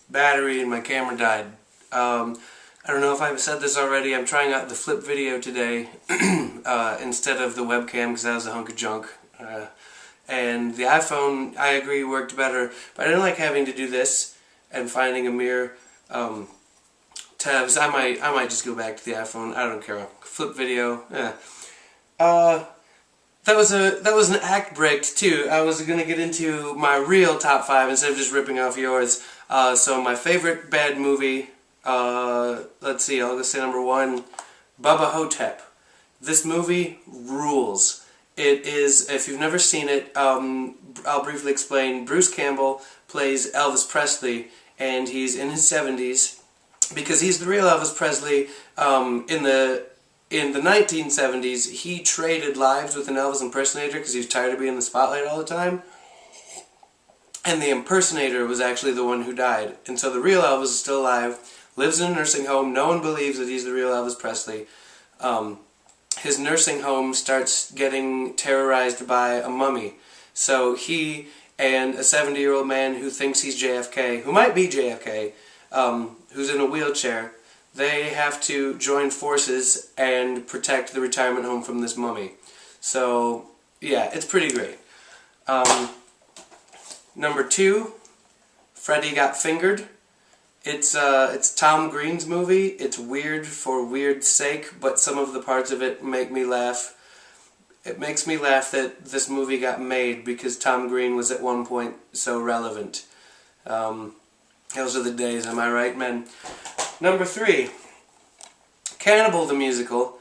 battery in my camera died. I don't know if I've said this already. I'm trying out the flip video today instead of the webcam because that was a hunk of junk. And the iPhone, I agree, worked better, but I didn't like having to do this and finding a mirror. Tabs. I might just go back to the iPhone. I don't care. Flip video. Yeah. That was an act break too. I was gonna get into my real top 5 instead of just ripping off yours. So my favorite bad movie. Let's see. I'll just say number 1, Bubba Hotep. This movie rules. It is, if you've never seen it, I'll briefly explain. Bruce Campbell plays Elvis Presley, and he's in his 70s, because he's the real Elvis Presley. In the 1970s, he traded lives with an Elvis impersonator because he was tired of being in the spotlight all the time. And the impersonator was actually the one who died. And so the real Elvis is still alive, lives in a nursing home. No one believes that he's the real Elvis Presley. His nursing home starts getting terrorized by a mummy. So he and a 70-year-old man who thinks he's JFK, who might be JFK, who's in a wheelchair, they have to join forces and protect the retirement home from this mummy. So, yeah, it's pretty great. Number 2, Freddy Got Fingered. It's Tom Green's movie. It's weird for weird's sake, but some of the parts of it make me laugh. It makes me laugh that this movie got made because Tom Green was at one point so relevant. Those are the days, am I right, men? Number 3, Cannibal the Musical.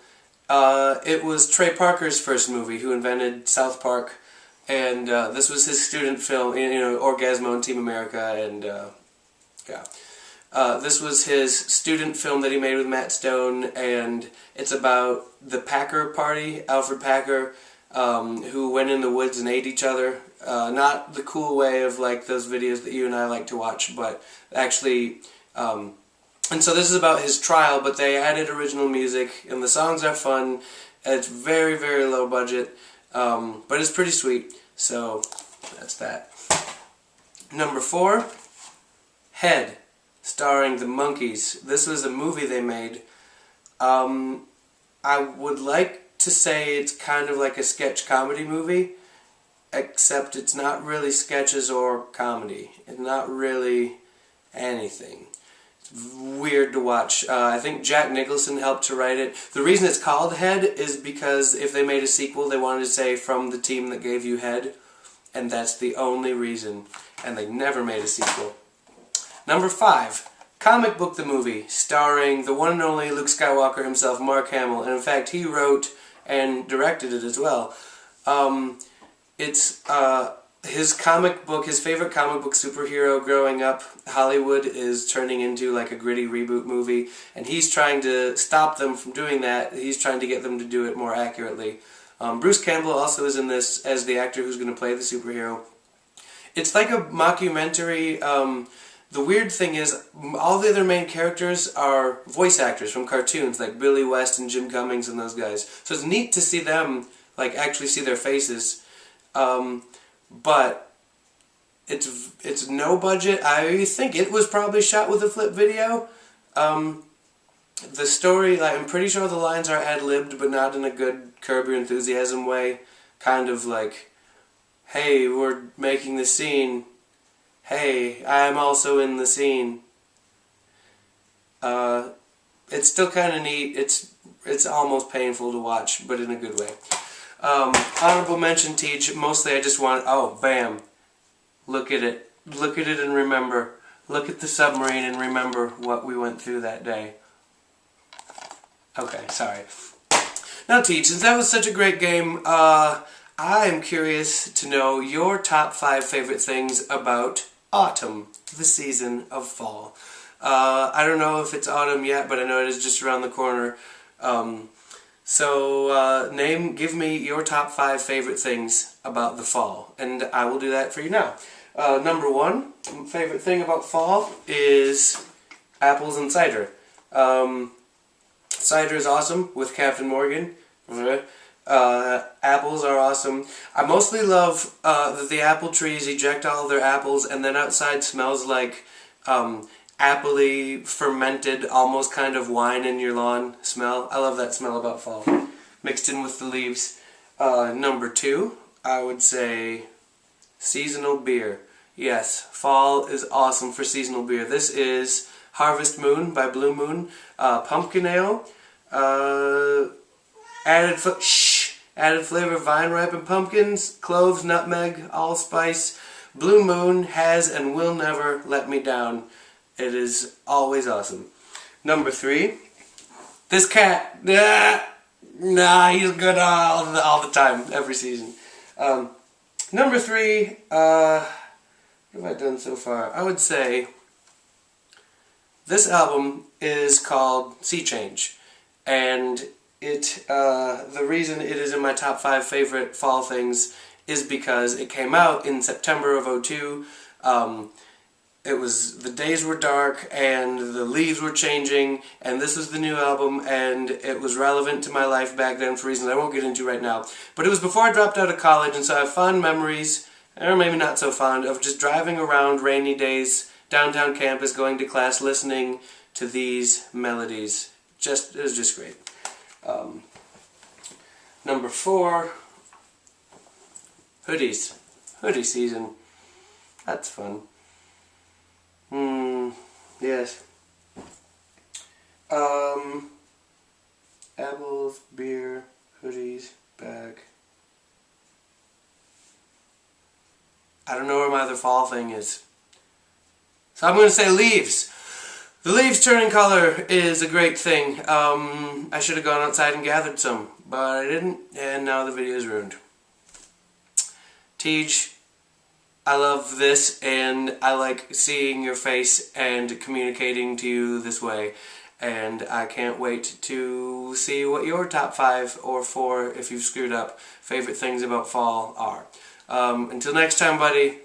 It was Trey Parker's first movie, who invented South Park, and this was his student film, you know, Orgasmo and Team America, and yeah. This was his student film that he made with Matt Stone, and it's about the Packer party, Alfred Packer, who went in the woods and ate each other. Not the cool way of like those videos that you and I like to watch, but actually, and so this is about his trial, but they added original music, and the songs are fun. It's very, very low budget, but it's pretty sweet, so that's that. Number 4, Head, starring the Monkees. This was a movie they made. I would like to say it's kind of like a sketch comedy movie, except it's not really sketches or comedy. It's not really anything. It's weird to watch. I think Jack Nicholson helped to write it. The reason it's called Head is because if they made a sequel, they wanted to say from the team that gave you Head, and that's the only reason. And they never made a sequel. Number 5, Comic Book the Movie, starring the one and only Luke Skywalker himself, Mark Hamill, and in fact he wrote and directed it as well. It's his comic book, his favorite comic book superhero growing up. Hollywood is turning into like a gritty reboot movie, and he's trying to stop them from doing that. He's trying to get them to do it more accurately. Bruce Campbell also is in this as the actor who's going to play the superhero. It's like a mockumentary. The weird thing is, all the other main characters are voice actors from cartoons, like Billy West and Jim Cummings and those guys. So it's neat to see them, like, actually see their faces. But it's no budget. I think it was probably shot with a flip video. The story, like, I'm pretty sure the lines are ad-libbed, but not in a good Curb Your Enthusiasm way. Kind of like, hey, we're making the scene. Hey, I'm also in the scene. It's still kind of neat. It's almost painful to watch, but in a good way. Honorable mention, Teej. Mostly I just want, oh, bam. Look at it. Look at it and remember. Look at the submarine and remember what we went through that day. Okay, sorry. Now, Teej, since that was such a great game, I'm curious to know your top 5 favorite things about autumn, the season of fall. I don't know if it's autumn yet, but I know it is just around the corner. Give me your top 5 favorite things about the fall, and I will do that for you now. Number 1 favorite thing about fall is apples and cider. Cider is awesome with Captain Morgan. Apples are awesome. I mostly love that the apple trees eject all of their apples, and then outside smells like appley, fermented, almost kind of wine in your lawn smell. I love that smell about fall, mixed in with the leaves. Number 2, I would say seasonal beer. Yes, fall is awesome for seasonal beer. This is Harvest Moon by Blue Moon, pumpkin ale, added flavor, vine ripened pumpkins, cloves, nutmeg, allspice. Blue Moon has and will never let me down. It is always awesome. Number 3, this cat. Nah, he's good all the time, every season. Number 3, what have I done so far? I would say this album is called Sea Change, and the reason it is in my top 5 favorite fall things is because it came out in September of '02. The days were dark and the leaves were changing, and this was the new album, and it was relevant to my life back then for reasons I won't get into right now. But it was before I dropped out of college, and so I have fond memories, or maybe not so fond, of just driving around rainy days, downtown campus, going to class, listening to these melodies. It was just great. Number 4, hoodies. Hoodie season. That's fun. Yes. Apples, beer, hoodies, bag. I don't know where my other fall thing is. So I'm going to say leaves. The leaves turning color is a great thing. I should have gone outside and gathered some, but I didn't, and now the video is ruined. Teej, I love this, and I like seeing your face and communicating to you this way, and I can't wait to see what your top 5 or 4, if you've screwed up, favorite things about fall are. Until next time, buddy.